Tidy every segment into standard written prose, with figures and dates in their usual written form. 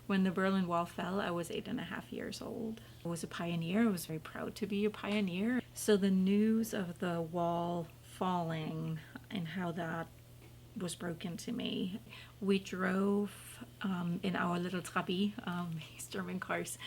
When the Berlin Wall fell, I was 8.5 years old. I was a pioneer. I was very proud to be a pioneer. So the news of the wall falling and how that was broken to me. We drove in our little Trabi, these German cars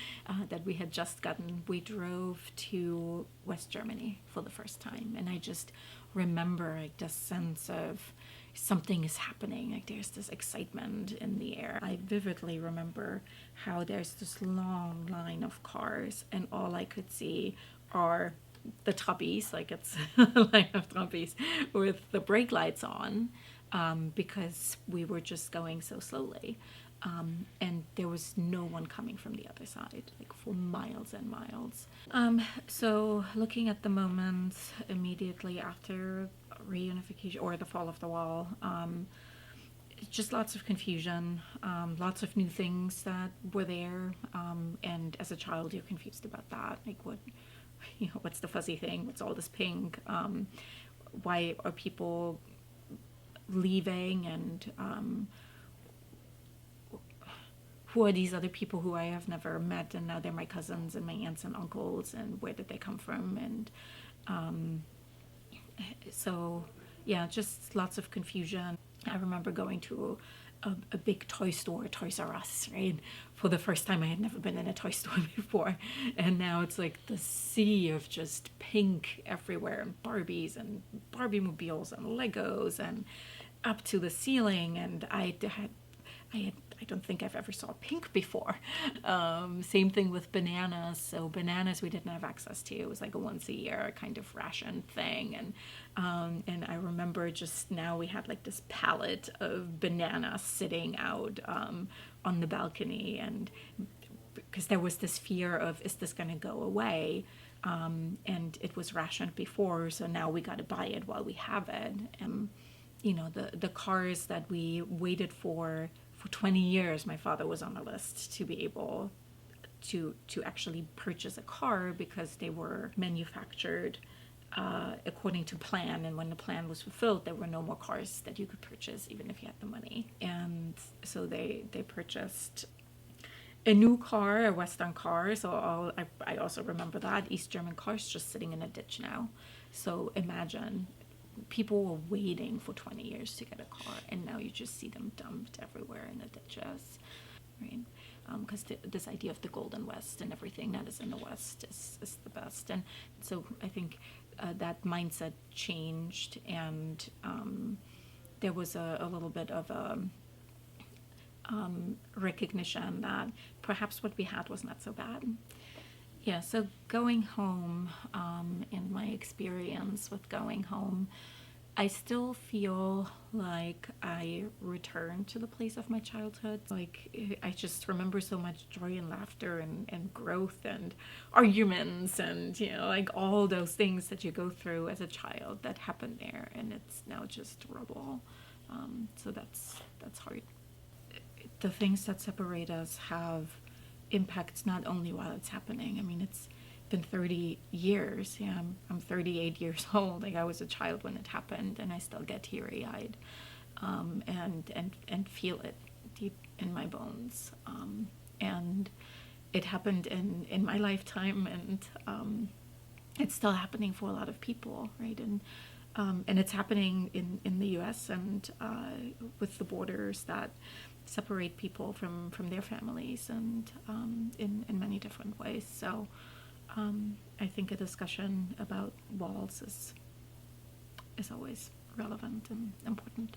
that we had just gotten. We drove to West Germany for the first time, and I just remember like this sense of something is happening. Like there's this excitement in the air. I vividly remember how there's this long line of cars, and all I could see are the Trabis, like it's a line of Trabis with the brake lights on. Because we were just going so slowly. And there was no one coming from the other side, like for miles and miles. So looking at the moment immediately after reunification or the fall of the wall, just lots of confusion, lots of new things that were there. And as a child, you're confused about that. Like what's the fuzzy thing? What's all this pink? Why are people leaving, and who are these other people who I have never met, and now they're my cousins and my aunts and uncles, and where did they come from? And so yeah, just lots of confusion. I remember going to a big toy store, Toys R Us, right? For the first time. I had never been in a toy store before, and now it's like the sea of just pink everywhere, and Barbies and Barbie mobiles and Legos and up to the ceiling. And I don't think I've ever saw pink before. Same thing with bananas. So bananas we didn't have access to. It was like a once a year kind of ration thing. And I remember just now we had like this pallet of bananas sitting out on the balcony, and because there was this fear of, is this going to go away? And it was rationed before, so now we got to buy it while we have it. And the cars that we waited for 20 years, my father was on the list to be able to actually purchase a car, because they were manufactured according to plan, and when the plan was fulfilled, there were no more cars that you could purchase, even if you had the money. And so they purchased a new car, a Western car. So I also remember that East German cars just sitting in a ditch now. So imagine, people were waiting for 20 years to get a car, and now you just see them dumped everywhere in the ditches, right? Because this idea of the Golden West and everything that is in the West is the best. And so I think that mindset changed, and there was a little bit of a recognition that perhaps what we had was not so bad. Yeah, so going home, in my experience with going home, I still feel like I returned to the place of my childhood. Like, I just remember so much joy and laughter and growth and arguments and, like all those things that you go through as a child that happened there, and it's now just rubble. So that's hard. The things that separate us have impacts not only while it's happening. I mean, it's been 30 years. Yeah, I'm 38 years old. Like, I was a child when it happened, and I still get teary-eyed, and feel it deep in my bones. And it happened in my lifetime, and it's still happening for a lot of people, right? And it's happening in the U.S. and with the borders that separate people from their families, and in many different ways. So I think a discussion about walls is always relevant and important.